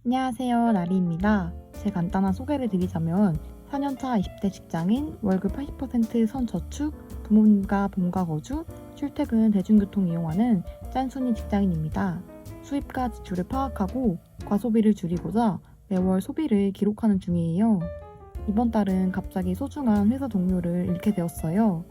안녕하세요, 나리입니다. 제 간단한 소개를 드리자면 4년차 20대 직장인, 월급 80% 선저축, 부모님과 본가 거주, 출퇴근 대중교통 이용하는 짠순이 직장인입니다. 수입과 지출을 파악하고 과소비를 줄이고자 매월 소비를 기록하는 중이에요. 이번 달은 갑자기 소중한 회사 동료를 잃게 되었어요.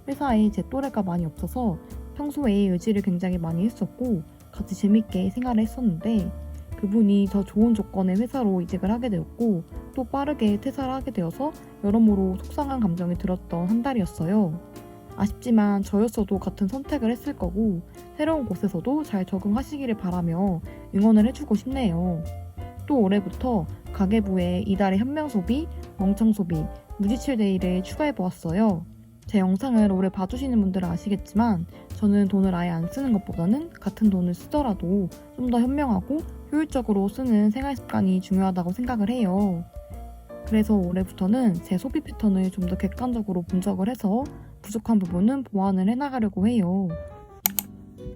회사에 제 또래가 많이 없어서 평소에 의지를 굉장히 많이 했었고 같이 재밌게 생활을 했었는데 그분이 더 좋은 조건의 회사로 이직을 하게 되었고 또 빠르게 퇴사를 하게 되어서 여러모로 속상한 감정이 들었던 한 달이었어요. 아쉽지만 저였어도 같은 선택을 했을 거고 새로운 곳에서도 잘 적응하시기를 바라며 응원을 해주고 싶네요. 또 올해부터 가계부에 이달의 현명소비, 멍청소비, 무지칠데이를 추가해보았어요. 제 영상을 오래 봐주시는 분들은 아시겠지만 저는 돈을 아예 안 쓰는 것보다는 같은 돈을 쓰더라도 좀 더 현명하고 효율적으로 쓰는 생활 습관이 중요하다고 생각을 해요. 그래서 올해부터는 제 소비 패턴을 좀 더 객관적으로 분석을 해서 부족한 부분은 보완을 해나가려고 해요.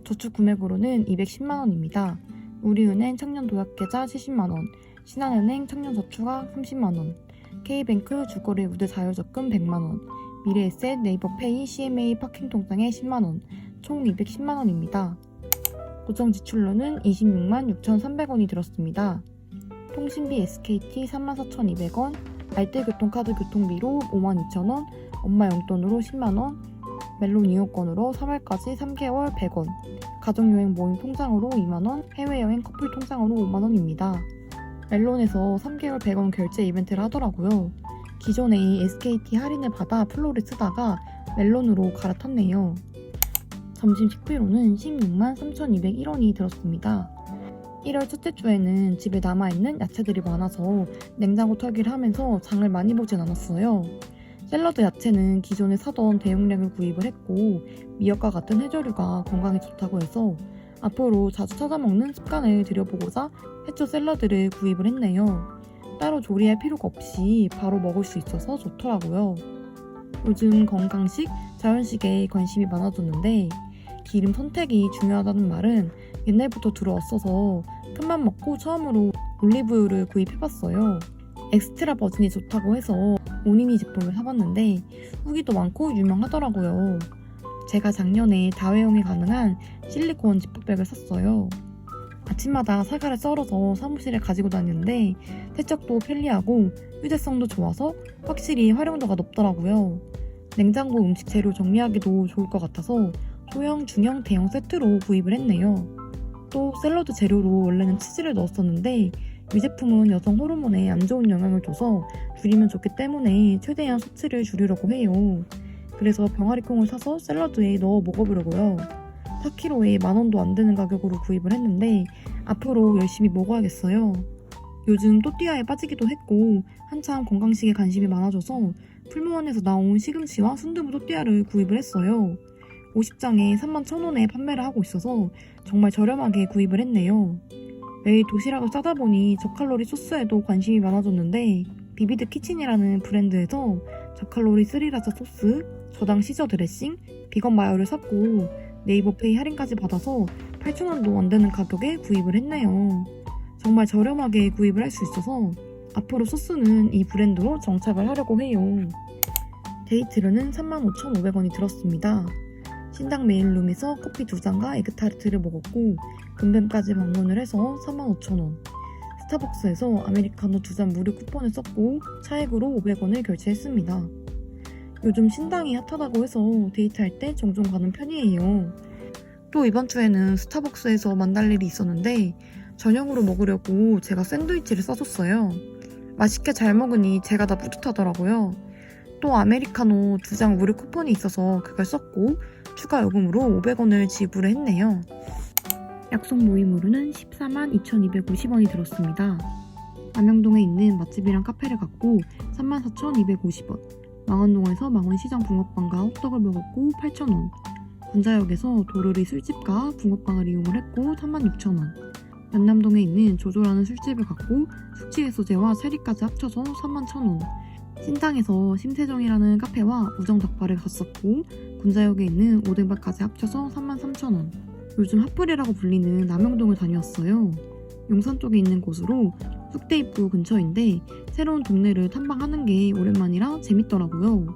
저축 금액으로는 210만 원입니다. 우리은행 청년도약계좌 70만 원, 신한은행 청년저축학 30만 원, K뱅크 주거래 우대 자율적금 100만 원, 미래에셋 네이버페이 CMA 파킹 통장에 10만 원, 총 210만 원입니다. 고정 지출로는 26만 6,300원이 들었습니다. 통신비 SKT 34,200원, 알뜰교통카드 교통비로 52,000원, 엄마 용돈으로 10만원, 멜론 이용권으로 3월까지 3개월 100원, 가족여행 모임 통장으로 2만원, 해외여행 커플 통장으로 5만원입니다. 멜론에서 3개월 100원 결제 이벤트를 하더라고요. 기존에 SKT 할인을 받아 플로를 쓰다가 멜론으로 갈아탔네요. 점심 식비로는 16만 3,201원이 들었습니다. 1월 첫째 주에는 집에 남아있는 야채들이 많아서 냉장고 털기를 하면서 장을 많이 보진 않았어요. 샐러드 야채는 기존에 사던 대용량을 구입을 했고 미역과 같은 해조류가 건강에 좋다고 해서 앞으로 자주 찾아 먹는 습관을 들여보고자 해초 샐러드를 구입을 했네요. 따로 조리할 필요가 없이 바로 먹을 수 있어서 좋더라고요. 요즘 건강식, 자연식에 관심이 많아졌는데 기름 선택이 중요하다는 말은 옛날부터 들어왔어서 큰맘 먹고 처음으로 올리브유를 구입해봤어요. 엑스트라 버진이 좋다고 해서 오니니 제품을 사봤는데 후기도 많고 유명하더라고요. 제가 작년에 다회용이 가능한 실리콘 지퍼백을 샀어요. 아침마다 사과를 썰어서 사무실에 가지고 다니는데 세척도 편리하고 휴대성도 좋아서 확실히 활용도가 높더라고요. 냉장고 음식 재료 정리하기도 좋을 것 같아서 소형, 중형, 대형 세트로 구입을 했네요. 또 샐러드 재료로 원래는 치즈를 넣었었는데 이 제품은 여성 호르몬에 안 좋은 영향을 줘서 줄이면 좋기 때문에 최대한 소치를 줄이려고 해요. 그래서 병아리콩을 사서 샐러드에 넣어 먹어보려고요. 4kg에 만원도 안 되는 가격으로 구입을 했는데 앞으로 열심히 먹어야겠어요. 요즘 또띠아에 빠지기도 했고 한참 건강식에 관심이 많아져서 풀무원에서 나온 시금치와 순두부 또띠아를 구입을 했어요. 50장에 31,000원에 판매를 하고 있어서 정말 저렴하게 구입을 했네요. 매일 도시락을 싸다 보니 저칼로리 소스에도 관심이 많아졌는데 비비드 키친이라는 브랜드에서 저칼로리 스리라차 소스, 저당 시저 드레싱, 비건 마요를 샀고 네이버페이 할인까지 받아서 8,000원도 안 되는 가격에 구입을 했네요. 정말 저렴하게 구입을 할 수 있어서 앞으로 소스는 이 브랜드로 정착을 하려고 해요. 데이트료는 35,500원이 들었습니다. 신당 메일룸에서 커피 2잔과 에그타르트를 먹었고 금뱀까지 방문을 해서 45,000원, 스타벅스에서 아메리카노 2잔 무료 쿠폰을 썼고 차액으로 500원을 결제했습니다. 요즘 신당이 핫하다고 해서 데이트할 때 종종 가는 편이에요. 또 이번 주에는 스타벅스에서 만날 일이 있었는데 저녁으로 먹으려고 제가 샌드위치를 싸줬어요. 맛있게 잘 먹으니 제가 다 뿌듯하더라고요. 또 아메리카노 2장 무료 쿠폰이 있어서 그걸 썼고 추가 요금으로 500원을 지불을 했네요. 약속 모임으로는 14만 2,250원이 들었습니다. 남영동에 있는 맛집이랑 카페를 갔고 34,250원, 망원동에서 망원시장 붕어빵과 호떡을 먹었고 8,000원, 군자역에서 도르리 술집과 붕어빵을 이용을 했고 36,000원, 연남동에 있는 조조라는 술집을 갔고 숙취해소제와 체리까지 합쳐서 31,000원, 신당에서 심세정이라는 카페와 우정닭발을 갔었고 군자역에 있는 오뎅밥까지 합쳐서 33,000원. 요즘 핫플이라고 불리는 남영동을 다녀왔어요. 용산 쪽에 있는 곳으로 쑥대 입구 근처인데 새로운 동네를 탐방하는 게 오랜만이라 재밌더라고요.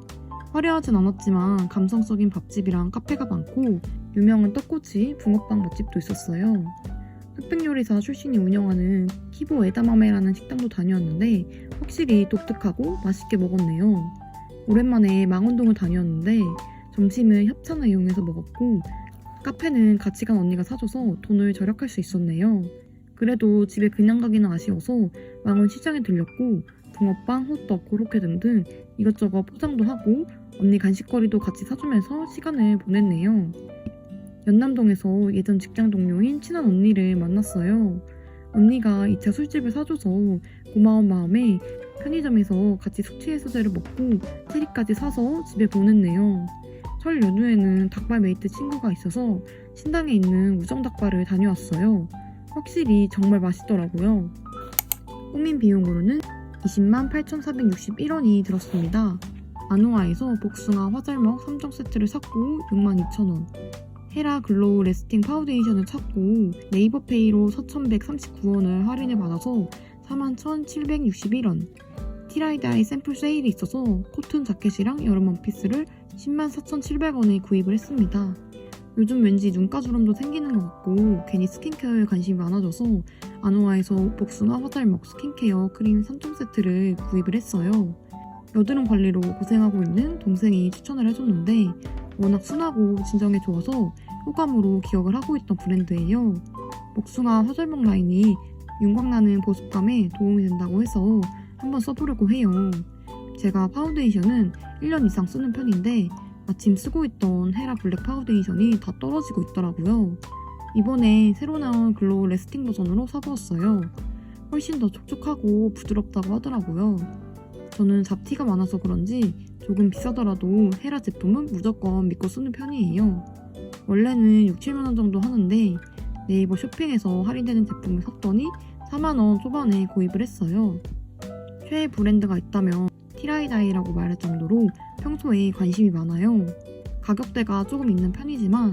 화려하진 않았지만 감성적인 밥집이랑 카페가 많고 유명한 떡꼬치, 붕어빵 맛집도 있었어요. 흑백요리사 출신이 운영하는 키보 에다마메라는 식당도 다녀왔는데 확실히 독특하고 맛있게 먹었네요. 오랜만에 망원동을 다녀왔는데 점심은 협찬을 이용해서 먹었고 카페는 같이 간 언니가 사줘서 돈을 절약할 수 있었네요. 그래도 집에 그냥 가기는 아쉬워서 망원 시장에 들렸고 붕어빵, 호떡, 고로케 등등 이것저것 포장도 하고 언니 간식거리도 같이 사주면서 시간을 보냈네요. 연남동에서 예전 직장 동료인 친한 언니를 만났어요. 언니가 2차 술집을 사줘서 고마운 마음에 편의점에서 같이 숙취해소제를 먹고 체리까지 사서 집에 보냈네요. 설 연휴에는 닭발 메이트 친구가 있어서 신당에 있는 우정닭발을 다녀왔어요. 확실히 정말 맛있더라고요. 꾸민 비용으로는 20만 8,461원이 들었습니다. 아노아에서 복숭아 화잘먹 3종 세트를 샀고 62,000원, 헤라 글로우 레스팅 파우데이션을 샀고 네이버페이로 4,139원을 할인을 받아서 41,761원, 티라이다이 샘플 세일이 있어서 코튼 자켓이랑 여름 원피스를 10만 4,700원에 구입을 했습니다. 요즘 왠지 눈가주름도 생기는 것 같고 괜히 스킨케어에 관심이 많아져서 아노아에서 복숭아 화잘먹 스킨케어 크림 3종 세트를 구입을 했어요. 여드름 관리로 고생하고 있는 동생이 추천을 해줬는데 워낙 순하고 진정에 좋아서 호감으로 기억을 하고 있던 브랜드예요. 복숭아 화잘먹 라인이 윤곽나는 보습감에 도움이 된다고 해서 한번 써보려고 해요. 제가 파운데이션은 1년 이상 쓰는 편인데 마침 쓰고 있던 헤라 블랙 파운데이션이 다 떨어지고 있더라고요. 이번에 새로 나온 글로우 레스팅 버전으로 사보았어요. 훨씬 더 촉촉하고 부드럽다고 하더라고요. 저는 잡티가 많아서 그런지 조금 비싸더라도 헤라 제품은 무조건 믿고 쓰는 편이에요. 원래는 6, 7만원 정도 하는데 네이버 쇼핑에서 할인되는 제품을 샀더니 4만원 초반에 구입을 했어요. 최애 브랜드가 있다면 티라이다이라고 말할 정도로 평소에 관심이 많아요. 가격대가 조금 있는 편이지만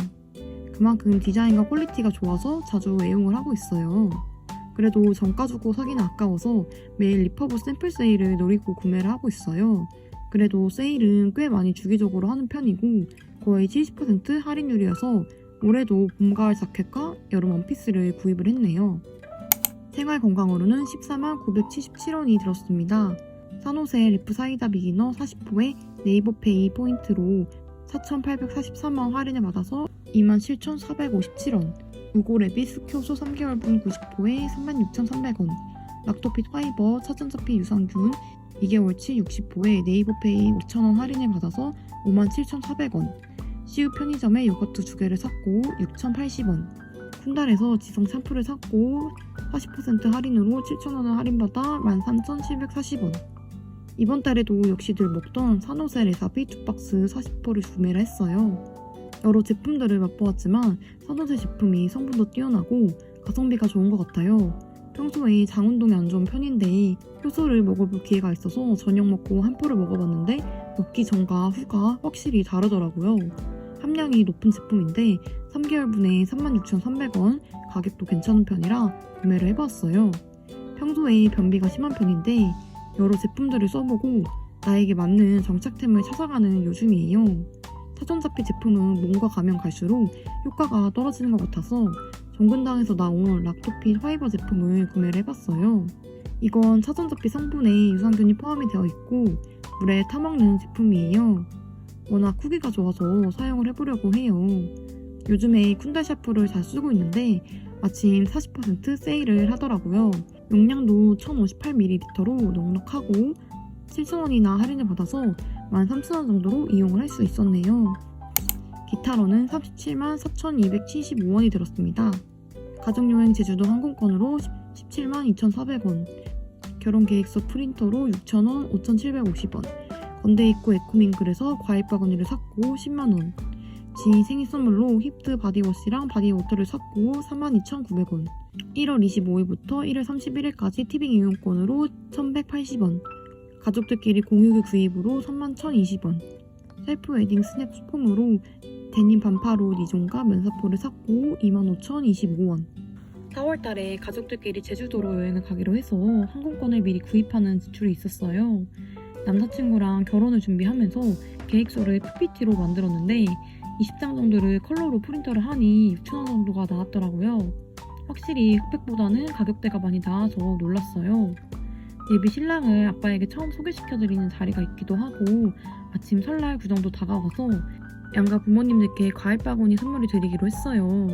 그만큼 디자인과 퀄리티가 좋아서 자주 애용을 하고 있어요. 그래도 정가 주고 사기는 아까워서 매일 리퍼브 샘플 세일을 노리고 구매를 하고 있어요. 그래도 세일은 꽤 많이 주기적으로 하는 편이고 거의 70% 할인율이어서 올해도 봄, 가을 자켓과 여름 원피스를 구입을 했네요. 생활 건강으로는 14만 977원이 들었습니다. 산호세 리프 사이다 비기너 40호에 네이버페이 포인트로 4,843원 할인을 받아서 27,457원, 우고레빗 효소 3개월분 90호에 36,300원, 락토핏 파이버 차전자피 유산균 2개월치 60호에 네이버페이 5,000원 할인을 받아서 57,400원, CU 편의점에 요거트 2개를 샀고 6,080원, 쿤달에서 지성 샴푸를 샀고 40% 할인으로 7,000원을 할인받아 13,740원. 이번 달에도 역시 늘 먹던 산호세 레사비 2박스 40호를 구매를 했어요. 여러 제품들을 맛보았지만 산호세 제품이 성분도 뛰어나고 가성비가 좋은 것 같아요. 평소에 장 운동이 안 좋은 편인데 효소를 먹어볼 기회가 있어서 저녁 먹고 한 포를 먹어봤는데 먹기 전과 후가 확실히 다르더라고요. 함량이 높은 제품인데 3개월분에 36,300원, 가격도 괜찮은 편이라 구매를 해봤어요. 평소에 변비가 심한 편인데 여러 제품들을 써보고 나에게 맞는 정착템을 찾아가는 요즘이에요. 차전자피 제품은 몸과 가면 갈수록 효과가 떨어지는 것 같아서 정근당에서 나온 락토핏 파이버 제품을 구매를 해봤어요. 이건 차전자피 성분에 유산균이 포함이 되어 있고 물에 타먹는 제품이에요. 워낙 후기가 좋아서 사용을 해보려고 해요. 요즘에 쿤달 샤프를 잘 쓰고 있는데 마침 40% 세일을 하더라고요. 용량도 1058ml로 넉넉하고 7,000원이나 할인을 받아서 13,000원 정도로 이용을 할 수 있었네요. 기타로는 37만 4,275원이 들었습니다. 가족여행 제주도 항공권으로 17만 2,400원, 결혼계획서 프린터로 6,000원 5,750원, 건대 입구 에코밍글에서 과일 바구니를 샀고 10만원, 지인 생일 선물로 힙드 바디워시랑 바디워터를 샀고 42,900원, 1월 25일부터 1월 31일까지 티빙 이용권으로 1,180원, 가족들끼리 공유기 구입으로 31,020원, 셀프 웨딩 스냅 폼으로 데님 반팔 옷 2종과 면사포를 샀고 25,025원, 4월 달에 가족들끼리 제주도로 여행을 가기로 해서 항공권을 미리 구입하는 지출이 있었어요. 남자친구랑 결혼을 준비하면서 계획서를 PPT로 만들었는데 20장 정도를 컬러로 프린터를 하니 6,000원 정도가 나왔더라고요. 확실히 흑백보다는 가격대가 많이 나아서 놀랐어요. 예비 신랑을 아빠에게 처음 소개시켜드리는 자리가 있기도 하고 마침 설날 구정도 다가와서 양가 부모님들께 과일바구니 선물을 드리기로 했어요.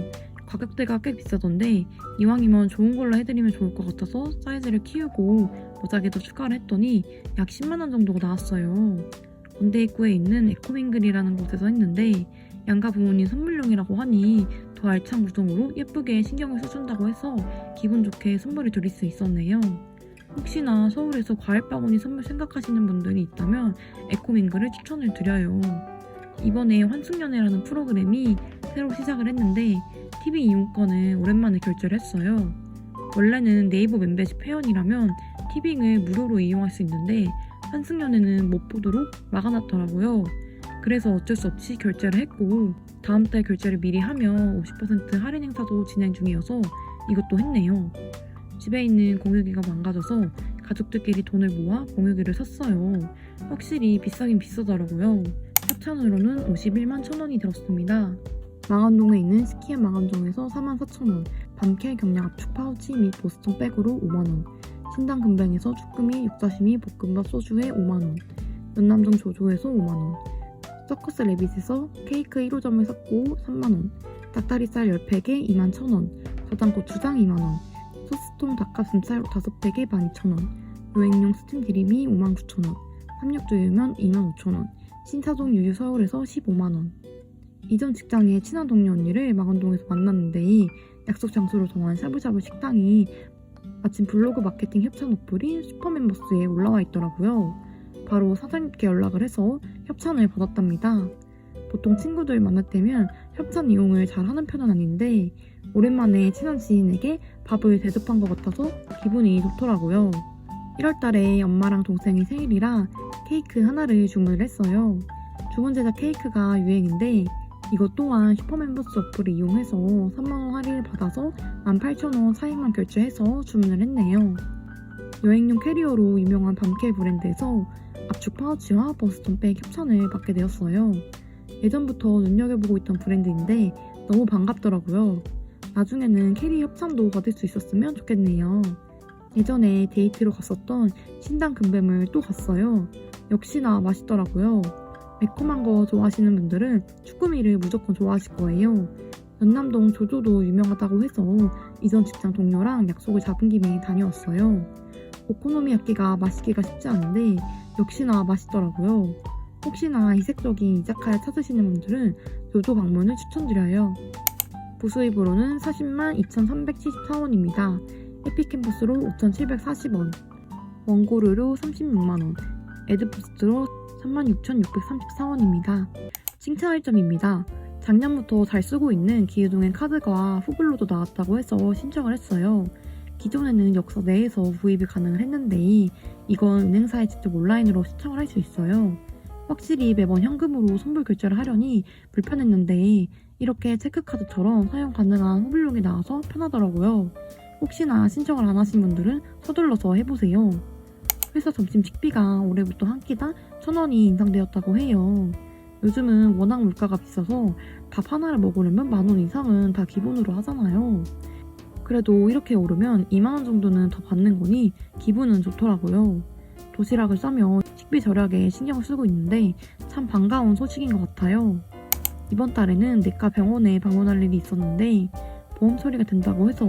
가격대가 꽤 비싸던데 이왕이면 좋은 걸로 해드리면 좋을 것 같아서 사이즈를 키우고 모자에도 추가를 했더니 약 10만원 정도가 나왔어요. 건대 입구에 있는 에코밍글이라는 곳에서 했는데 양가 부모님 선물용이라고 하니 더 알찬 구성으로 예쁘게 신경을 써준다고 해서 기분 좋게 선물을 드릴 수 있었네요. 혹시나 서울에서 과일바구니 선물 생각하시는 분들이 있다면 에코밍글을 추천을 드려요. 이번에 환승연애라는 프로그램이 새로 시작을 했는데 TV 이용권을 오랜만에 결제를 했어요. 원래는 네이버 멤버십 회원이라면 티빙을 무료로 이용할 수 있는데 환승연애는 못 보도록 막아놨더라고요. 그래서 어쩔 수 없이 결제를 했고 다음 달 결제를 미리 하면 50% 할인 행사도 진행 중이어서 이것도 했네요. 집에 있는 공유기가 망가져서 가족들끼리 돈을 모아 공유기를 샀어요. 확실히 비싸긴 비싸더라고요. 합산으로는 51만 1,000원이 들었습니다. 망원동에 있는 스키앤 망원동에서 44,000원, 밤캘 경량 압축 파우치 및 보스턴 백으로 5만원, 신당 금뱅에서 쭈꾸미, 육사시미, 볶음밥 소주에 5만원, 연남정 조조에서 5만원, 서커스 레빗에서 케이크 1호점을 샀고 3만원, 닭다리살 10팩에 21,000원, 저장고 2장 2만원, 소스통 닭가슴살 5팩에 12,000원, 여행용 스팀 기름이 59,000원, 삼육두유면 25,000원, 신사동 유유 서울에서 15만원. 이전 직장의 친한 동료 언니를 망원동에서 만났는데 약속 장소로 정한 샤브샤브 식당이 마침 블로그 마케팅 협찬 어플인 슈퍼멤버스에 올라와 있더라고요. 바로 사장님께 연락을 해서 협찬을 받았답니다. 보통 친구들 만날 때면 협찬 이용을 잘 하는 편은 아닌데 오랜만에 친한 지인에게 밥을 대접한 것 같아서 기분이 좋더라고요. 1월달에 엄마랑 동생이 생일이라 케이크 하나를 주문을 했어요. 주문 제작 케이크가 유행인데 이것 또한 슈퍼멤버스 어플을 이용해서 3만원 할인을 받아서 18,000원 사익만 결제해서 주문을 했네요. 여행용 캐리어로 유명한 밤캐 브랜드에서 압축 파우치와 버스턴 백 협찬을 받게 되었어요. 예전부터 눈여겨보고 있던 브랜드인데 너무 반갑더라고요. 나중에는 캐리 협찬도 받을 수 있었으면 좋겠네요. 예전에 데이트로 갔었던 신당 금뱀을 또 갔어요. 역시나 맛있더라고요. 매콤한 거 좋아하시는 분들은 쭈꾸미를 무조건 좋아하실 거예요. 연남동 조조도 유명하다고 해서 이전 직장 동료랑 약속을 잡은 김에 다녀왔어요. 오코노미야끼가 맛있기가 쉽지 않은데 역시나 맛있더라고요. 혹시나 이색적인 이자카야 찾으시는 분들은 조조 방문을 추천드려요. 부수입으로는 40만 2,374원입니다. 해피캠퍼스로 5,740원, 원고료로 36만원, 에드포스트로 36,634원입니다. 칭찬할 점입니다. 작년부터 잘 쓰고 있는 기회동행 카드가 후불로도 나왔다고 해서 신청을 했어요. 기존에는 역사 내에서 구입이 가능을 했는데 이건 은행사에 직접 온라인으로 신청을 할 수 있어요. 확실히 매번 현금으로 선불 결제를 하려니 불편했는데 이렇게 체크카드처럼 사용 가능한 후불용이 나와서 편하더라고요. 혹시나 신청을 안 하신 분들은 서둘러서 해보세요. 회사 점심 식비가 올해부터 한 끼당 1,000원이 인상되었다고 해요. 요즘은 워낙 물가가 비싸서 밥 하나를 먹으려면 10,000원 이상은 다 기본으로 하잖아요. 그래도 이렇게 오르면 20,000원 정도는 더 받는 거니 기분은 좋더라고요. 도시락을 싸며 식비 절약에 신경을 쓰고 있는데 참 반가운 소식인 것 같아요. 이번 달에는 내과 병원에 방문할 일이 있었는데 보험 처리가 된다고 해서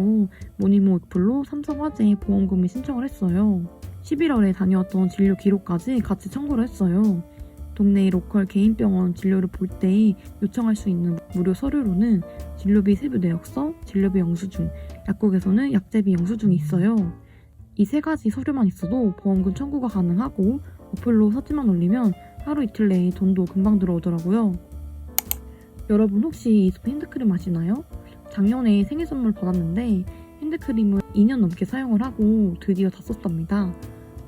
모니모 익플로 삼성화재 보험금을 신청을 했어요. 11월에 다녀왔던 진료 기록까지 같이 청구를 했어요. 동네 로컬 개인병원 진료를 볼 때 요청할 수 있는 무료 서류로는 진료비 세부 내역서, 진료비 영수증, 약국에서는 약제비 영수증이 있어요. 이 세 가지 서류만 있어도 보험금 청구가 가능하고 어플로 사진만 올리면 하루 이틀 내에 돈도 금방 들어오더라고요. 여러분 혹시 이스프 핸드크림 아시나요? 작년에 생일 선물 받았는데 핸드크림을 2년 넘게 사용을 하고 드디어 다 썼답니다.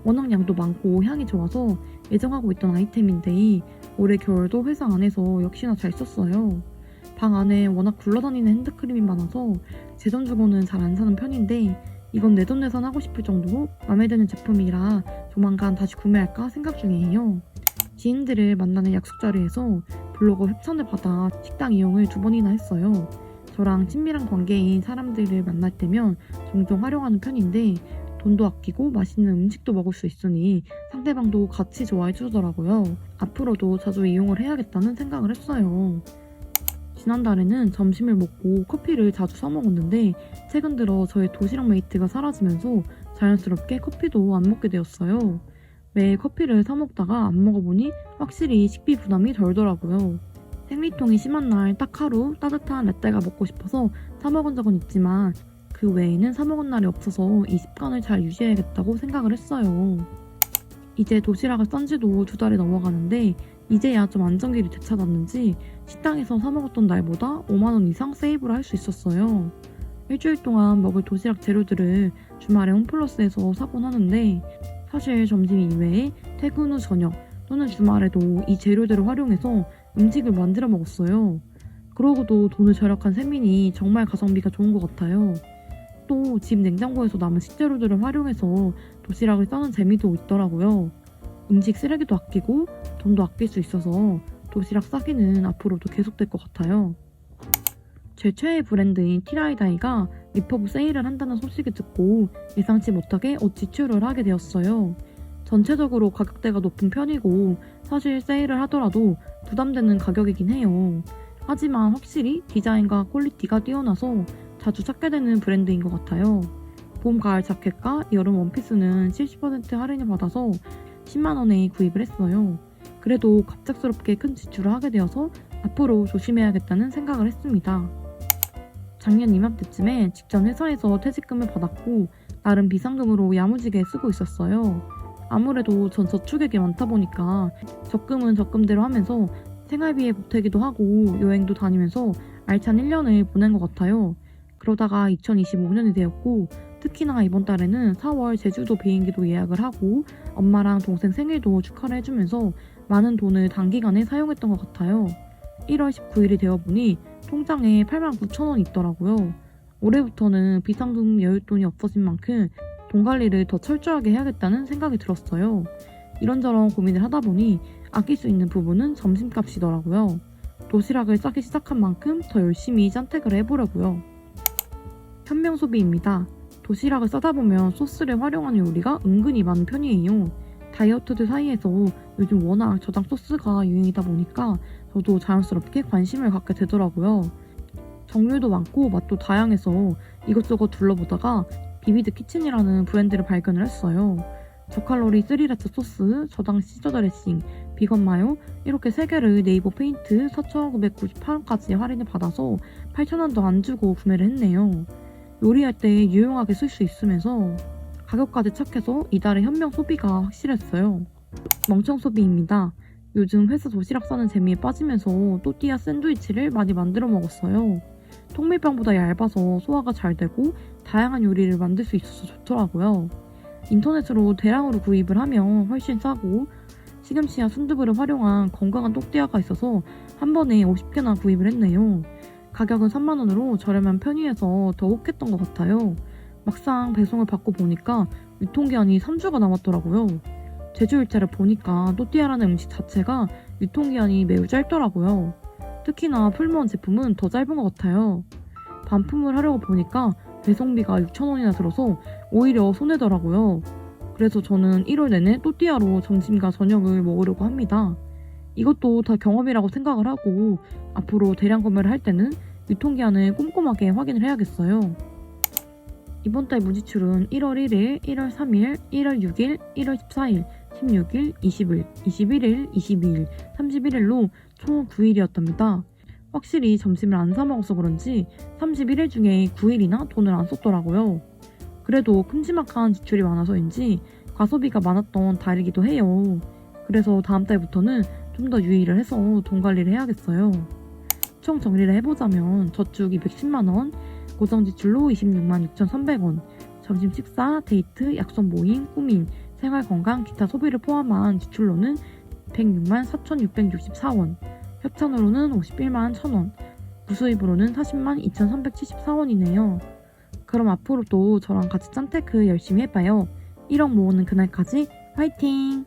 워낙 양도 많고 향이 좋아서 애정하고 있던 아이템인데 올해 겨울도 회사 안에서 역시나 잘 썼어요. 방 안에 워낙 굴러다니는 핸드크림이 많아서 제 돈 주고는 잘 안 사는 편인데 이건 내 돈 내산 하고 싶을 정도로 마음에 드는 제품이라 조만간 다시 구매할까 생각 중이에요. 지인들을 만나는 약속 자리에서 블로거 협찬을 받아 식당 이용을 2번이나 했어요. 저랑 친밀한 관계인 사람들을 만날 때면 종종 활용하는 편인데 돈도 아끼고 맛있는 음식도 먹을 수 있으니 상대방도 같이 좋아해 주더라고요. 앞으로도 자주 이용을 해야겠다는 생각을 했어요. 지난달에는 점심을 먹고 커피를 자주 사 먹었는데 최근 들어 저의 도시락 메이트가 사라지면서 자연스럽게 커피도 안 먹게 되었어요. 매일 커피를 사 먹다가 안 먹어보니 확실히 식비 부담이 덜더라고요. 생리통이 심한 날 딱 하루 따뜻한 라떼가 먹고 싶어서 사 먹은 적은 있지만 그 외에는 사 먹은 날이 없어서 이 습관을 잘 유지해야겠다고 생각을 했어요. 이제 도시락을 싼 지도 2달이 넘어가는데 이제야 좀 안정기를 되찾았는지 식당에서 사 먹었던 날보다 5만원 이상 세이브를 할 수 있었어요. 일주일 동안 먹을 도시락 재료들을 주말에 홈플러스에서 사곤 하는데 사실 점심 이외에 퇴근 후 저녁 또는 주말에도 이 재료들을 활용해서 음식을 만들어 먹었어요. 그러고도 돈을 절약한 셈이니 정말 가성비가 좋은 것 같아요. 또 집 냉장고에서 남은 식재료들을 활용해서 도시락을 싸는 재미도 있더라고요. 음식 쓰레기도 아끼고 돈도 아낄 수 있어서 도시락 싸기는 앞으로도 계속될 것 같아요. 제 최애 브랜드인 티라이다이가 리퍼브 세일을 한다는 소식을 듣고 예상치 못하게 옷 지출을 하게 되었어요. 전체적으로 가격대가 높은 편이고 사실 세일을 하더라도 부담되는 가격이긴 해요. 하지만 확실히 디자인과 퀄리티가 뛰어나서 자주 찾게 되는 브랜드인 것 같아요. 봄, 가을 자켓과 여름 원피스는 70% 할인을 받아서 10만원에 구입을 했어요. 그래도 갑작스럽게 큰 지출을 하게 되어서 앞으로 조심해야겠다는 생각을 했습니다. 작년 이맘때쯤에 직전 회사에서 퇴직금을 받았고 나름 비상금으로 야무지게 쓰고 있었어요. 아무래도 전 저축액이 많다 보니까 적금은 적금대로 하면서 생활비에 보태기도 하고 여행도 다니면서 알찬 1년을 보낸 것 같아요. 그러다가 2025년이 되었고 특히나 이번 달에는 4월 제주도 비행기도 예약을 하고 엄마랑 동생 생일도 축하를 해주면서 많은 돈을 단기간에 사용했던 것 같아요. 1월 19일이 되어보니 통장에 89,000원이 있더라고요. 올해부터는 비상금 여윳돈이 없어진 만큼 돈 관리를 더 철저하게 해야겠다는 생각이 들었어요. 이런저런 고민을 하다 보니 아낄 수 있는 부분은 점심값이더라고요. 도시락을 싸기 시작한 만큼 더 열심히 선택을 해보려고요. 현명 소비입니다. 도시락을 싸다 보면 소스를 활용하는 요리가 은근히 많은 편이에요. 다이어트들 사이에서 요즘 워낙 저장 소스가 유행이다 보니까 저도 자연스럽게 관심을 갖게 되더라고요. 종류도 많고 맛도 다양해서 이것저것 둘러보다가 비비드 키친이라는 브랜드를 발견을 했어요. 저칼로리 3라차 소스, 저당 시저 드레싱, 비건 마요 이렇게 3개를 네이버 페인트 4,998원까지 할인을 받아서 8,000원도 안 주고 구매를 했네요. 요리할 때 유용하게 쓸 수 있으면서 가격까지 착해서 이달의 현명 소비가 확실했어요. 멍청 소비입니다. 요즘 회사 도시락 싸는 재미에 빠지면서 또띠아 샌드위치를 많이 만들어 먹었어요. 통밀빵보다 얇아서 소화가 잘 되고 다양한 요리를 만들 수 있어서 좋더라고요. 인터넷으로 대량으로 구입을 하면 훨씬 싸고 시금치와 순두부를 활용한 건강한 또띠아가 있어서 한 번에 50개나 구입을 했네요. 가격은 3만원으로 저렴한 편이어서 더 혹했던 것 같아요. 막상 배송을 받고 보니까 유통기한이 3주가 남았더라고요. 제주일자를 보니까 또띠아라는 음식 자체가 유통기한이 매우 짧더라고요. 특히나 풀무원 제품은 더 짧은 것 같아요. 반품을 하려고 보니까 배송비가 6,000원이나 들어서 오히려 손해더라고요. 그래서 저는 1월 내내 또띠아로 점심과 저녁을 먹으려고 합니다. 이것도 다 경험이라고 생각을 하고 앞으로 대량 구매를 할 때는 유통기한을 꼼꼼하게 확인을 해야겠어요. 이번 달 무지출은 1월 1일, 1월 3일, 1월 6일, 1월 14일, 16일, 20일, 21일, 22일, 31일로 총 9일이었답니다. 확실히 점심을 안 사 먹어서 그런지 31일 중에 9일이나 돈을 안 썼더라고요. 그래도 큼지막한 지출이 많아서인지 과소비가 많았던 달이기도 해요. 그래서 다음 달부터는 좀 더 유의를 해서 돈 관리를 해야겠어요. 총 정리를 해보자면 저축 210만원, 고정지출로 26만 6,300원, 점심 식사, 데이트, 약속 모임, 꾸밈, 생활건강, 기타 소비를 포함한 지출로는 106만 4,664원, 협찬으로는 51만 1,000원, 부수입으로는 40만 2,374원이네요. 그럼 앞으로도 저랑 같이 짠테크 열심히 해봐요. 1억 모으는 그날까지 화이팅!